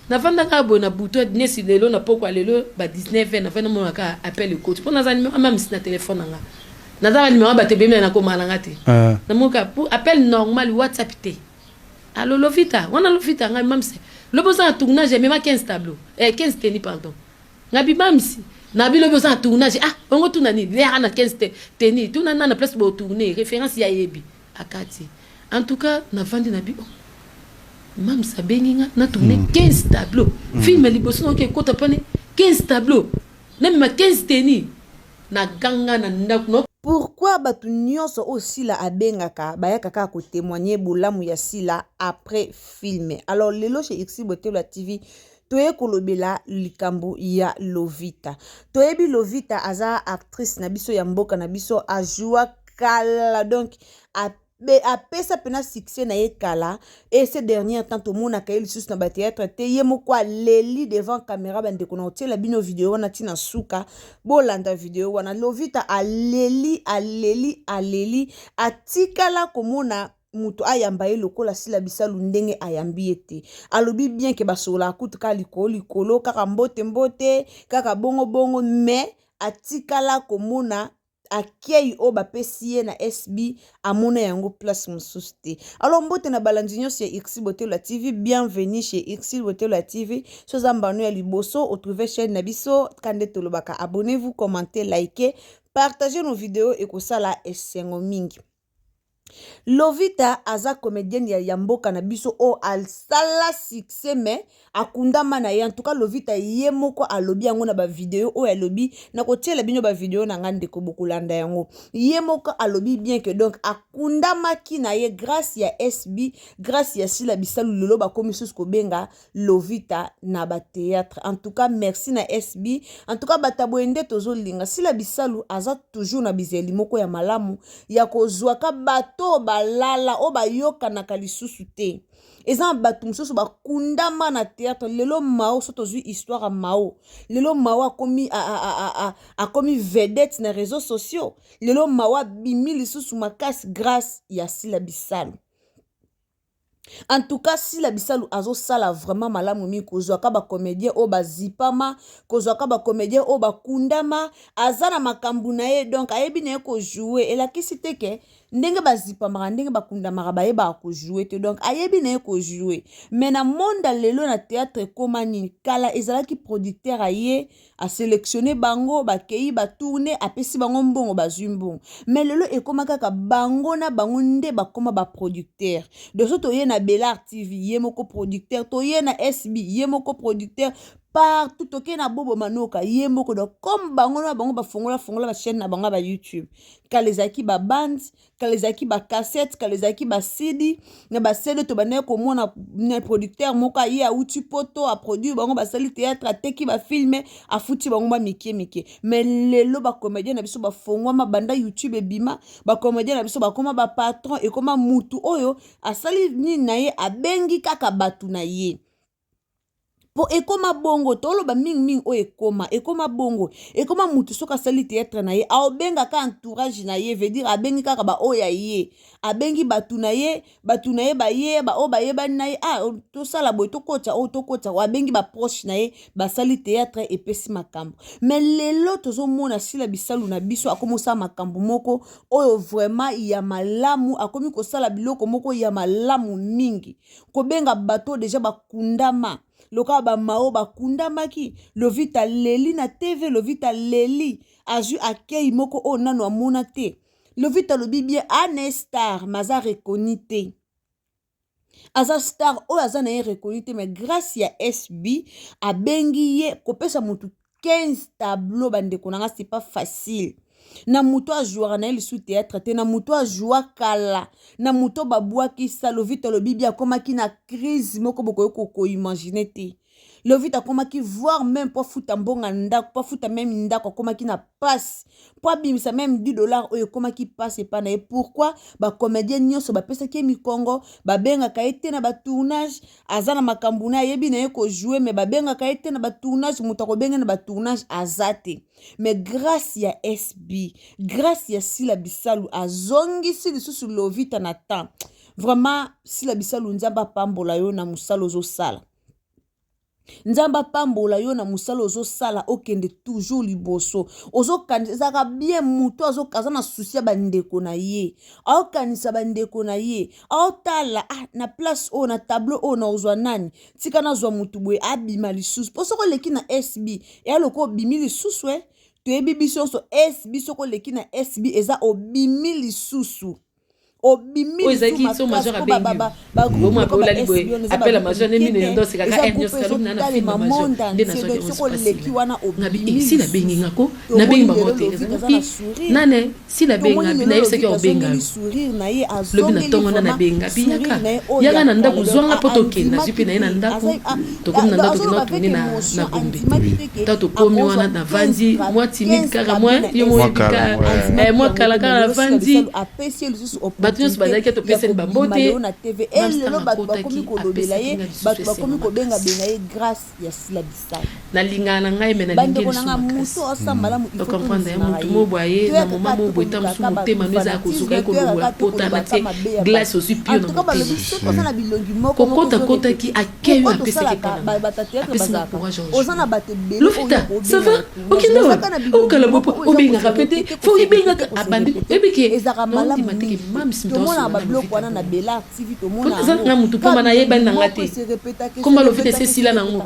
na vanda ka bona buto nesi lelo na poko lelo ba 19 na vanda mo ka appel le coach pour na za numéro même si na téléphone nga na za numéro ba te bemela na ko malanga te na mo ka pour appel normal WhatsApp te allo Lovita wana Lovita nga même c'est le besoin de tournage même 15 tableaux 15 tennis pardon nga bi même si na bi le besoin de tournage on go tourner ni l'air na 15 tennis tout na place pour tourner référence ya yebi akati en tout cas na vandi na bi Mam sa benginga na tourné 15 tableaux. Film liboso no ke kota pane 15 tableaux. Na ma 15 teni na ganga na ndako. Pourquoi batu nyonso aussi la abengaka bayaka ka ko témoigner bolamu ya sila après filmer. Alors lelo chez X Botelo TV toye kolobela likambo ya Lovita. Toyebi Lovita aza actrice na biso ya mboka na biso a joua kala donc apesa pena succès na ye kala et ces derniers temps to mona ka lisusu na ba théâtre te ye moko leli devant caméra bande ko na otela bino vidéo wana tina suka bolanda vidéo wana Lovita aleli atikala komona mutu ayamba ye lokola sila bisalu ndenge ayambi ete alobi bien ke basola akutuka likolo kaka mbote kaka bongo mais atikala komona akei o bapesi ye na SB amona yango place mosusu te. Alors mbote na balandi nyonso ya X Botelo TV, bienvenue chez X Botelo TV. So zambano ya liboso, trouver chaîne na biso kande tolobaka. Abonnez-vous, commentez, likez, partagez nos vidéos et kosala esengo mingi. Lovita aza comédienne ya mboka na biso o al sala succès mais akundama na ye en tout cas Lovita ye moko alobi yango na ba vidéo o alobi na kotiela bino ba vidéo na ngande ko bokulanda yango ye moko alobi bien que donc akundama ki na ye grâce ya SB grâce ya sila bisalu lelo ba komi sus ko benga Lovita na ba théâtre en tout cas merci na SB en tout cas bataboende tozo linga sila bisalu aza toujours na bizeli moko ya malamu ya kozwa ka to balala o bayoka na kalisusu te eza batu mususu bakundama na théâtre lelo mao soto zui histoire mao lelo mao akomi vedette na réseaux sociaux lelo mao bimi lisusu makasi grâce ya sila bisalu. En tout cas, si la bisalu azo sala vraiment malamu mi kozwaka ba comédien o bazipama, kozwaka ba comédien o bakundama, azana makambu na ye donc ayebi na ye ko jouer et la kisite ke ndenge bazipama ndenge bakundama ba yeba ko jouer te donc ayebi na ye ko jouer. Mais na monde lelo na théâtre komani kala ezalaki producteur aye a sélectionner bango ba kei ba tourner apesi bango mbongo bazumbongo. Mais lelo ekomaka ka bango na bango nde bakoma ba producteur. De soto ye na Belar TV, yemoko producteur, to ye na SB, yemoko producteur, partout, toke na Bobo Manoka, yemoko, donc comme bango na bango ba fongola ba chaîne na bango ba YouTube. Kalezaki ba band, kalezaki ba cassette, kalezaki ba CD, na ba CD to bana ko mona na producteur moka ye a uti poto a produire bango ba sali théâtre a teki ba filmer a futi bango ba mike. Mais lelo ba comédien na biso ba fongwa ma banda YouTube e bima, ba comédien na biso ba koma ba patron e koma mutu oyo a sali ni na ye a bengi kaka batu na ye. Po ekoma bongo tolo ba ming o ekoma bongo ekoma mutu soka sali théâtre na ye a obenga ka entourage na ye veut dire abengi kaka ba oya ye abengi batu na ye ba ye ba o ba ye ba na ye to sala boy to kota wa abengi ba proche na ye ba sali théâtre et pesi makambo. Mais lelo tozo mona sila bisalu na biso akomo sa makambo moko oyo vraiment ya malamu akomi ko sala biloko moko ya malamu mingi ko benga bato déjà bakundama loka ba mao bakundamaki Lovita leli na TV Lovita leli aju akei moko o nano amona te Lovita lobi bien ane star maza reconite aza star o aza na ye reconite mais grâce ya SB a bengi ye kopesa mutu 15 tableaux bande konanga c'est pas facile. Na muto a jouer na ele sous théâtre te na muto a jouer kala na muto babwa ki sa Lovita lobi bien koma ki na crise moko boko ko imaginer te Lovita koma ki voir même pas futa mbonga ndako pas futa même ndako koma ki na passe pas bimisa même $10 oyo koma ki passe pa na. Et pourquoi ba comédien nyonso ba pesa ki mi Congo ba benga ka ete na ba tournage azana makambu na yebi na ye ko jouer mais ba benga ka ete na ba tournage muto ko benga na ba tournage azate. Mais grâce ya SB grâce ya sila bisalu azongi si lisusu Lovita na temps vraiment sila bisalu nzamba pambola yo na musalo zo sala. nzamba pambola yo na musala ozo sala okende toujours liboso ozo kanisa bien muto ozo kaza na souci ya bandeko na ye aokanisa bandeko na ye aotala na place o na tableau o na ozwa nani tika na zwa mutu boye abima lisusu po soko leki na SB ya loko bimi lisusu toyebi biso so SB soko leki na SB eza obimi lisusu obimi lisusu major abengi boma bola liboye appela major ne mine ndo sekaka enyo salo na na film major nde na soko leki wana obimi si la bengi ngako na bengi bango nane si la benga bina yese ke obenga lobi na tongo na benga biyaka yaka na ndako zwanga potoke na zipi na ina ndako to comme na ndako kino tuni na gombe tato komi wana na vanzi moi timide kaka moi yo moi bika moi kala kala na vanzi batu nyonso bazalaki topesani bambote lelo bato bakomi kolobela ye bato bakomi kobenga ye grâce ya sila bisala nalingana na ngai me nalingi mutu osambala mu comprendre ya mutu moboye na moma moboye ta mosu motema no ezala kozuka ye kolobola pota batie glace ozwi pio na motema kokotakotaki akeyo apesaki mpona oza na bato ebele lofita sava okende wa okala bopo obengaka pete fo obengaka abandi ebike ezaka malamu mateke mams tomona babiloko wana na bela activi tomona na mutu pamba na yebani nanga te komba lofita esesila nango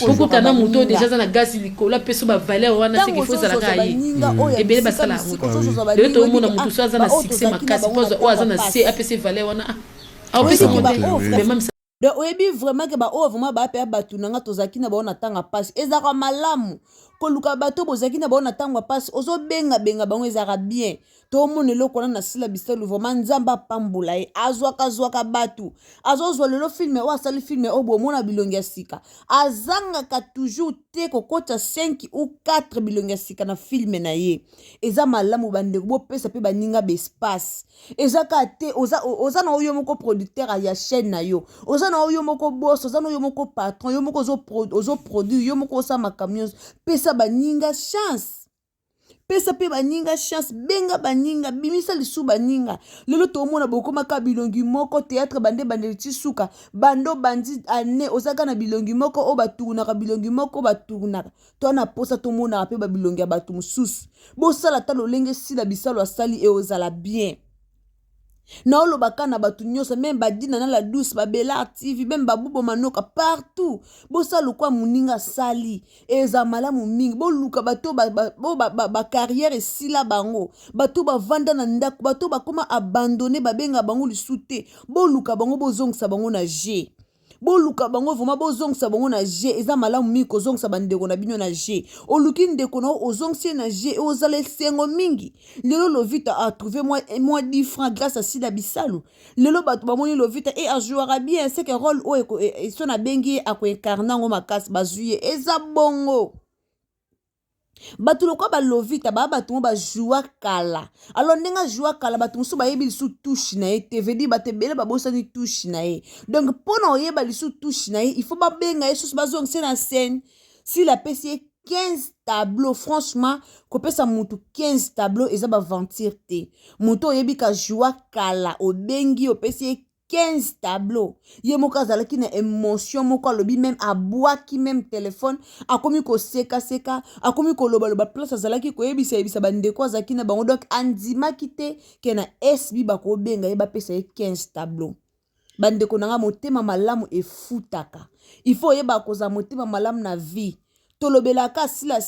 pokota na mutu deja aza na gasi likolo apeso bavaleur wana seki fo ezalaka ye ebele basala yango lelo tomona mutu so aza na succès makasi mpo oyo aza na se apesa valeur wana aopesa mote donc oyebi vraiment ke baoyo vraiment baapea bato nanga tozalaki na bao na ntango ya pasi ezalaka malamu koluka bato bozalaki na bao na ntango ya pasi ozobengabenga bango ezalaka bien tomona eloko wana na sila bisalu vraiment nzambe apambola ye azwaka bato azozwa lelo filme oyo asali filme oyo bomona bilongi ya sika azangaka toujours te kokota 5 ou 4 bilongi ya sika na filme na ye eza malamu bandeko bopesa mpe baninga bespace ezaka te oza na oyo moko producteur ya chaîne na yo oza na oyo moko boss oza na oyo moko patron yo moko ozoproduire yo moko osala camions pesa baninga chance pesa pe baninga chance benga baninga bimisa lisu baninga lelo tomona bokomaka bilongi moko théâtre bande tisuka bando bandi ane osaka na bilongi moko o batunaka bilongi moko batunaka to na posa tomona pe ba bilongi ya batu mususu bosala ta lolenge sila bisalo asali e ozala bien na olobaka na batu nyonso même badina na la douce babela active même babubo manoka partout bosala kwa muninga sali eza malamu mingi boluka bato ba carrière esila bango bato bavanda na ndako bato bakoma abandonner babenga bango lisute boluka bango bozongisa bango na G boluka bango vraiment bozongisa bango na G eza malamu mingi kozongisa bandeko na bino na G oluki ndeko na ozongisi na G ozala esengo mingi lelo Lovita a trouvé moi 10 francs grâce à Sila Bisalu lelo bato bamoni Lovita et a jouera bien c'est que rôle o so na bengi a ko incarner ngo makasi bazuye eza bongo bato lokwa ba Lovita ba bato mo ba joua kala alors ndenga joua kala bato musu ba yebi lisu touche na ye te vedi bato bele ba bosani touche na ye donc pona oyeba lisu touche na ye il faut ba benga yesu bazong c'est na scène si la PC 15 tableaux franchement kopesa mutu 15 tableaux eza ba ventir te mutu oyebi ka joua kala obengi opesi 15 tableaux. Ye moka zalaki na émotion moko lobi même abwaki même téléphone akomi ko seka akomi ko loba place zalaki ko yebisa bandeko azaki na bango donc andima kite ke na SB bako benga ye bapesa ye 15 tableaux. Bandeko nanga motema malamu efutaka. Il faut yeba koza motema malamu na vie. Tolobelaka sila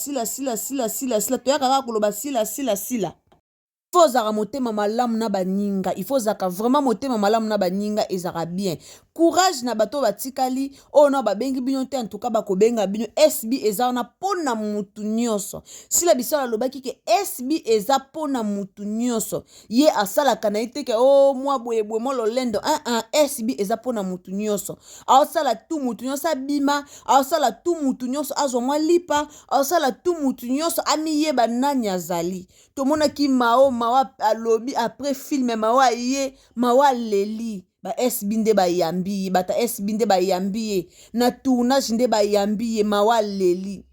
toyaka kaka koloba sila. Il faut zaka motema malamu na baninga, il faut zaka vraiment motema malamu na baninga ezaka bien. Courage na bato batikali o na babengi bino te en tout cas bakobenga bino SB eza na pona mutu nyonso. Sila Bisalu alobaki ke SB eza pona mutu nyonso. Ye asala kana ite ke o mwa boye mo lolendo SB eza pona mutu nyonso. Asala tu mutu nyonso bima, asala tu mutu nyonso azomwa lipa, asala tu mutu nyonso amiyeba nani azali. Tomona ki mawa alobi après film mawa ye mawa leli ba SB nde ba yambi bata SB nde ba yambi na tournage nde ba yambi mawa leli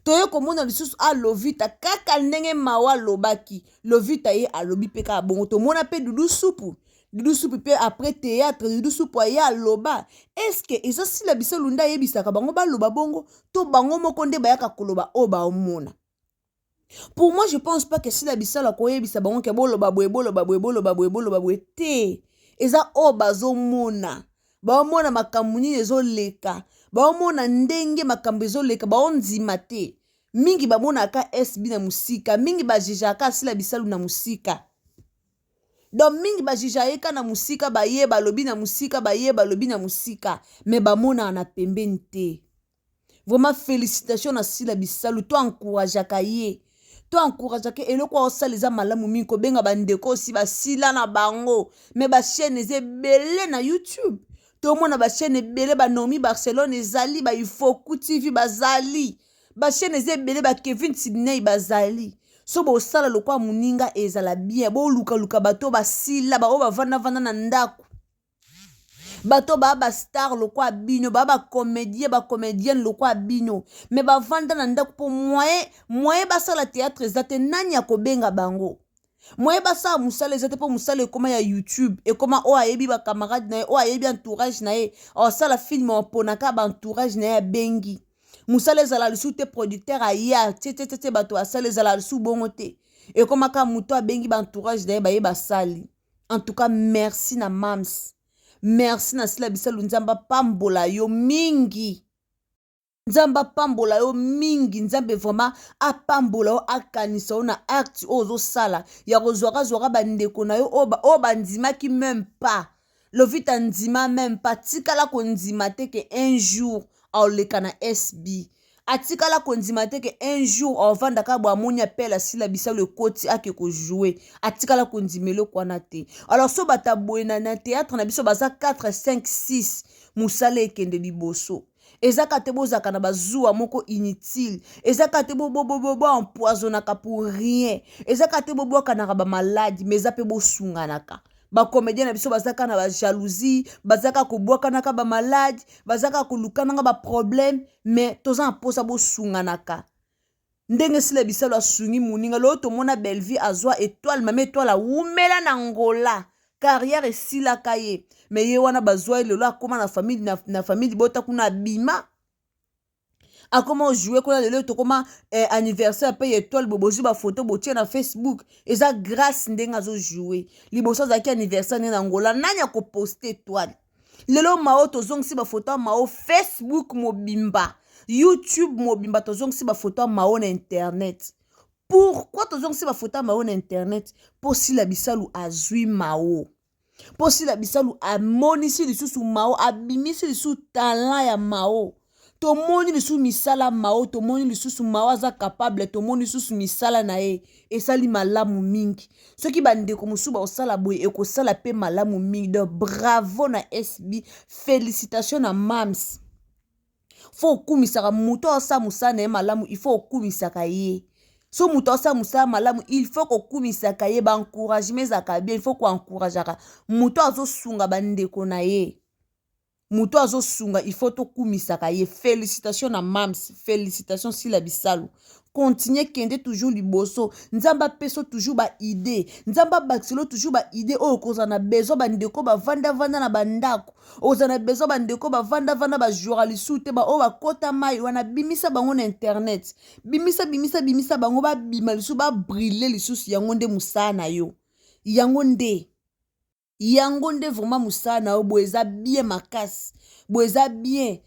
toyo komona lisusu a Lovita kaka ndenge mawa lobaki Lovita ye alobi peka bongo tomona pe dudu supu Doudou Soupe pe après théâtre Doudou Soupe ya loba est-ce que eza sila bisalu nda yebisaka bango ba loba bongo to bango moko nde bayaka koloba o ba omona. Pour moi je pense pas que sila bisala ko yebisa bango ke boloba boye te eza o bazomona ba omona makambo nini ezoleka ba omona ndenge makambo ezoleka ba onzima te mingi bamonaka SB na musika mingi bajijaka sila bisalu na musika. Donc mingi bajija eka na musika baye balobi na musika baye balobi na musika mais bamona na pembeni te. Vraiment félicitations na sila bisalu to encourageaka ye. To encourageaka eloko osaliza malamu mingi ko benga bandeko si basila na bango mais ba chaîne ezebele na YouTube. To mona ba chaîne ebele ba Nomi Barcelone ezali ba Ifoku TV bazali. Ba chaîne ezebele ba Kevin Sydney bazali. So bo sala lokwa muninga ezala bien bo luka bato basila ba o bavanda na ndako bato ba star lokwa bino ba comédienne lokwa bino mais bavanda na ndako po moyen basala théâtre ezate nani ya kobenga bango moyen basala musala ezate po musala ekoma ya YouTube ekoma o ayebi ba camarade na ye o ayebi entourage na ye o sala film oponaka ba entourage na ye bengi. Musale zala lisu te producteur aya te bato asale zala lisu bongo te et comme aka muto abengi ba entourage d'aye ba ye basali. En tout cas merci na Mams, merci na sila bisalu nzamba pambola yo mingi nzambe vraiment apambola yo akanisa yo na acte ozo sala ya kozwaka bandeko na yo o bandimaki même pas lovita ndima même pas tikala kondima te ke un jour aoleka na SB atikala kondima te ke un jour ovandaka bwa moni appela sila bisalu ekoti ake ko jouer atikala kondimelo kwana te. Alors so bataboye na théâtre na biso baza 4 5 6 musala ekende liboso ezaka te bozaka na bazuwa moko inutile ezaka te bo empoisonnaka pour rien ezaka te bobokanaka ba maladie mais zape bosunganaka. Ba comédien na biso bazaka na ba jalousie bazaka ko bwakanaka ba maladie bazaka ko lukananga ba problème mais toza en posa bo sunganaka ndenge sila bisalu asungi muninga lo to mona belle vie azwa étoile mame étoile umela na ngola carrière esila kaye mais ye wana bazwa lelo akoma na famille bota kuna bima akoma jouer kuna lelo to koma anniversaire pe étoile bobozu ba photo botie na Facebook eza grâce ndenge azo jouer liboso zaki anniversaire na ngola nanya ko poster étoile lelo mao to zongsi ba photo mao Facebook mobimba YouTube mobimba to zongsi ba photo mao na internet. Pourquoi to zongsi ba photo mao na internet? Pour si la bisalu azui mao pour si la bisalu amonisi lisusu mao abimisi lisusu talent ya mao to moni lisusu misala mao to moni lisusu mao aza capable to moni lisusu misala na ye esali malamu mingi soki bandeko musu ba osala boye ekosala pe malamu mingi. Donc bravo na SB, félicitations na Mams. Faut kumisaka muto asa musana na ye malamu il faut kumisaka ye. So muto asa musala malamu il faut ko kumisaka ye ba encouragement zaka bien il faut ko encourageaka muto azo sunga bandeko na ye. Muto azo sunga il faut to kumisaka ye. Félicitations na Mams, félicitations sila bisalu. Continuez kende toujours liboso nzamba peso toujours ba idée nzamba baxilo toujours ba idée o kozana bezo bandeko ba vanda na bandako ozana bezo bandeko ba vanda ba journaliste te ba o ba kota mai wana bimisa bango na internet bimisa bango ba bima lisu ba briller lisusu yango nde musana yo yango nde vraiment musana yo boeza bien makasi boeza bien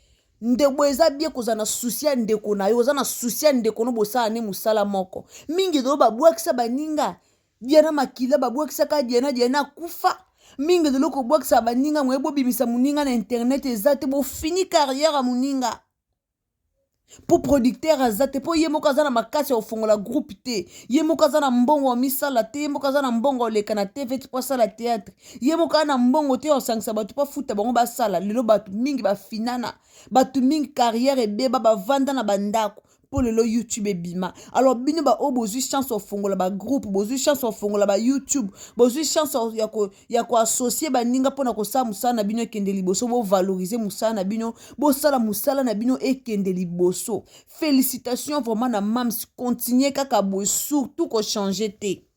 ndebo eza bien kozana souci ya ndeko na yo ozana souci ya ndeko no bosala ne musala moko mingi do babwakisa baninga diana makila babwakisa ka diana kufa mingi do loko bwakisa baninga mwe bobimisa muninga na internet ezate bo fini carrière a muninga pour producteur azate po ye moko azana makasi ofongola groupe te ye moko azana mbongo wa misala te ye moko azana mbongo oleka na TV ti po sala théâtre ye moko ana mbongo te osangisa bato pa futa bango basala lelo bato mingi bafinana bato mingi carrière ebeba bavanda na bandako pour lelo YouTube ebima. Alors bino ba obozu chance ofongola ba groupe bozu chance ofongola ba YouTube bozu chance ya ko associer baninga pona ko sa musala na bino ekende liboso bo valoriser musala na bino bo sala musala na bino ekende liboso. Félicitations vraiment na Mams, continuez kaka bo surtout ko changer te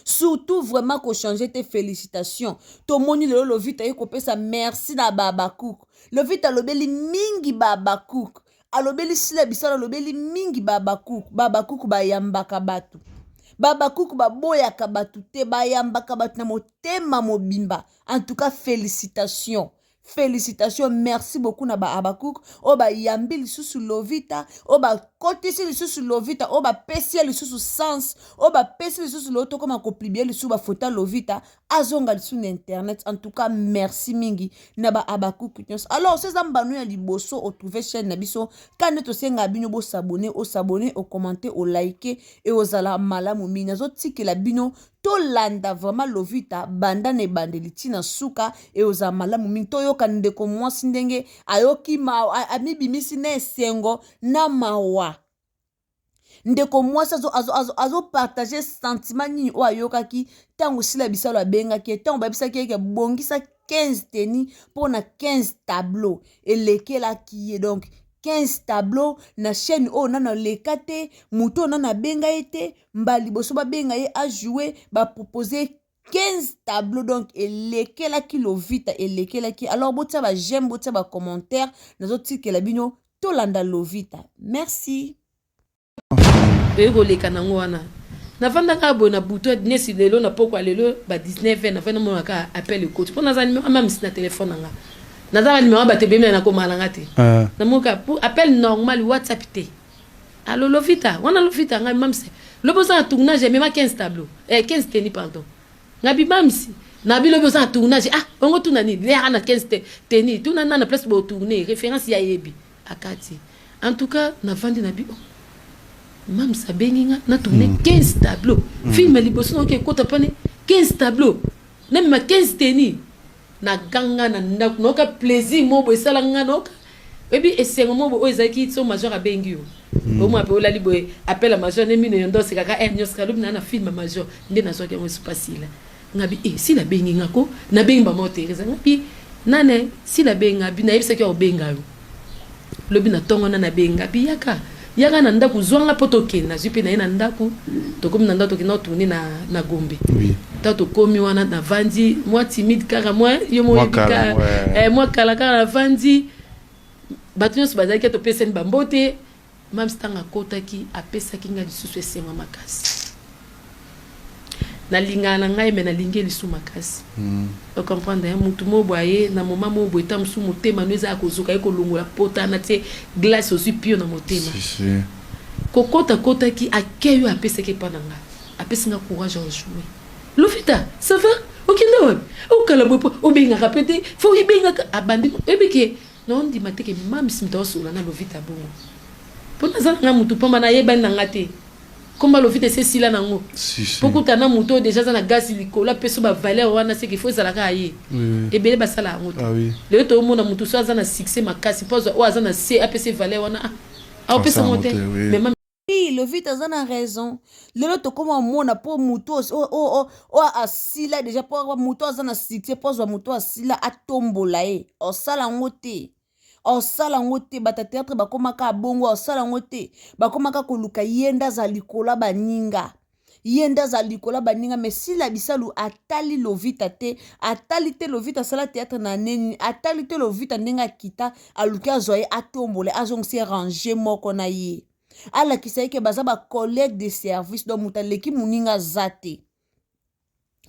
Surtout vraiment qu'on change tes félicitations. Tomoni le Lovita ye kopesa merci na Babakouk. Lovita lobeli mingi Babakouk. Alobeli sila bisala lobeli mingi Babakouk. Babakouk bayambaka batu. Babakouk baboyaka batu te bayambaka batu na motema mobimba. En tout cas félicitations. Félicitations, merci beaucoup na Abakouk. Oba yambi lisusu Lovita, oba kotisi lisusu Lovita, oba pesi lisusu sens, oba pesi lisusu loto comme akoplibie lisusu ba fota Lovita, azonga lisusu na internet. En tout cas, merci mingi na Abakouk. Alors, ces ambano ya liboso o trouver chaîne na biso, quand to senga bino bo s'abonner, au commenter, au liker et aux ala malamu mina zo tikela bino to landa vraiment Lovita banda ne bandeli tina suka e oza malamu mingi to yoka ndeko mwasi ndenge ayoki amibimisi na esengo na mawa ndeko mwasi azo partager sentiment nini o ayokaki tango sila bisalo abengaki tango babisaki eke bongisa 15 teni pona 15 tableau elekelaki ye donc 15 tableaux na chaîne o nana lekate muto nana benga ete mbali boso ba benga ye a jouer ba proposer 15 tableaux donc elekela ki Lovita elekela ki alors botia ba j'aime botia ba commentaire nazo tikela bino to landa Lovita merci ego lekana ngwana na vanda ka bona buto nesi lelo na poko lelo ba 19 na vanda mo ka appel coach pour na za numéro même si na téléphone nga Nazara numéro batebe na ko malanga te. Na moka pour appel normal WhatsApp te. Allo Lovita, wana Lovita nga mamse. Le besoin de tournage même 15 tableaux. 15 tennis pardon. Ngabi mamsi. Na bi le besoin de tournage on retourne ni l'air na 15 tennis. Tout na place pour tourner référence ya yebi akati. En tout cas na vandi na bi mamsa benginga na tourner 15 tableaux. Film liboso OK kota pane 15 tableaux. Na même 15 tennis. Na ganga na ndaku noka plaisir mobo esalanga noka ebi esengo mobo o ezaki so major abengi yo o mo ape olali boy appel major ne mino yondo se kaka nyos kalubi na film major ndi na soki mo supasila ngabi si la bengi ngako na bengi ba motereza ngabi nane si la benga bi na yebisa ki o benga yo lobi na tongo na benga bi yaka na ndaku zwanga potoke na zipe na ndaku to komi na ndaku na tourner na Gombe oui tato komi wana na vandi moi timide kaka moi yo mo yebika moi kala na vandi batnyos bazaki to pesen bambote mam stanga kotaki apesa kinga lisusu esenga makasi na lingana ngai me na lingeli su makasi o comprendre mutu mo boye na moma mo boye tam su motema no eza kozuka eko longola pota na te glace aussi pio na motema kokota kotaki akeyo apesa ke pananga apesa nga courage en jouer Lovita ça va OK no o kala bopo o benga rapete faut y benga abandi ebike non di mateke mam simto sola na Lovita bongo pona za nga mutu pamba na yeba na ngate comme Lovita c'est sila nango beaucoup tana muto déjà za na gaz likola peso ba valeur wana c'est qu'il faut za la kaye et bele ba sala ngoto le to mona mutu so za na succès makasi pose o za na c apc valeur wana a pesa monter mais Lovita a raison. Le to comme mona pour muto asila déjà pour muto na succès pose muto asila atombola e o sala ngote bata théâtre bakomaka bongo o sala ngote bakomaka koluka yenda za likola baninga mais si la bisalu atali Lovita te atali te Lovita sala théâtre na neni atali te Lovita ndenga kita aluka zoye atombole azong se ranger moko na ye ala kisaike baza ba collègue de service donc mutaleki muninga zate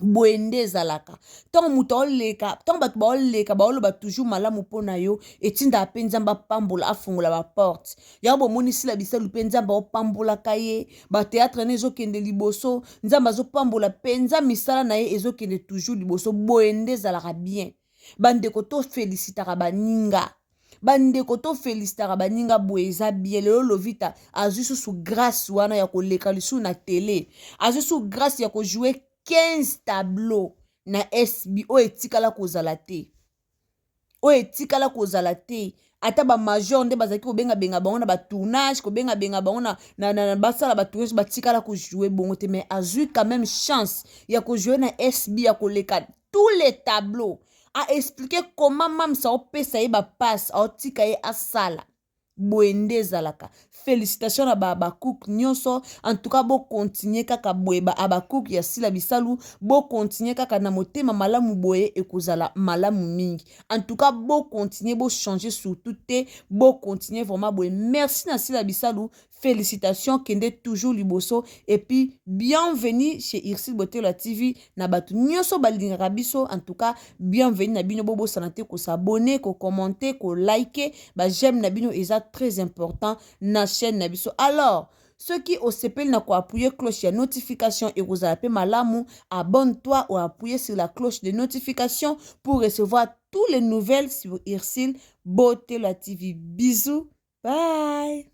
boende zalaka tant mutoleka tant bat boleka ba toujours malamu pona yo etinda apenzamba pambola afungola ba porte ya bo monisi la bisalu penzamba opambola kaye ba théâtre nezo kende liboso nzamba zo pambola penza misala na ye ezo kende toujours liboso boende zalaka bien bandeko to félicitaka baninga bandeko to félicitaka baninga boeza bien lelo Lovita azusu su grâce wana ya koleka lisu na télé azusu grâce ya ko jouer 15 tableaux na SB o etikala kozala te ata ba major nde bazaki ko benga bango na ba tournage ko benga bango na basala ba tournage batikala ko jouer bongo te mais azui quand même chance ya ko jouer na SB ya koleka tous les tableaux a expliquer comment mam sa opesa ye ba passe a otika ye asala boende ezalaka. Félicitations na bacook nyonso. En tout cas, bo continuer kaka boye ba abacook ya sila bisalu, bo continuer kaka na motema malamu boye ekozala malamu mingi. En tout cas, bo continuer, bo changer surtout te, bo continuer vraiment boye. Merci na sila bisalu. Félicitations, kende toujours liboso. Et puis, bienvenue chez Irsil Botelo TV. Na batu nyonso balingaka biso. En tout cas, bienvenue na bino bobo sanate ko s'abonner, ko commenter, ko liker. Ba j'aime na bino eza très important na chaîne na biso. Alors, ceux qui au CPL na ko appuyer cloche de notification et vous appelez malamu, abonne-toi ou appuyer sur la cloche de notification pour recevoir toutes les nouvelles sur Irsil Botelo TV. Bisous. Bye.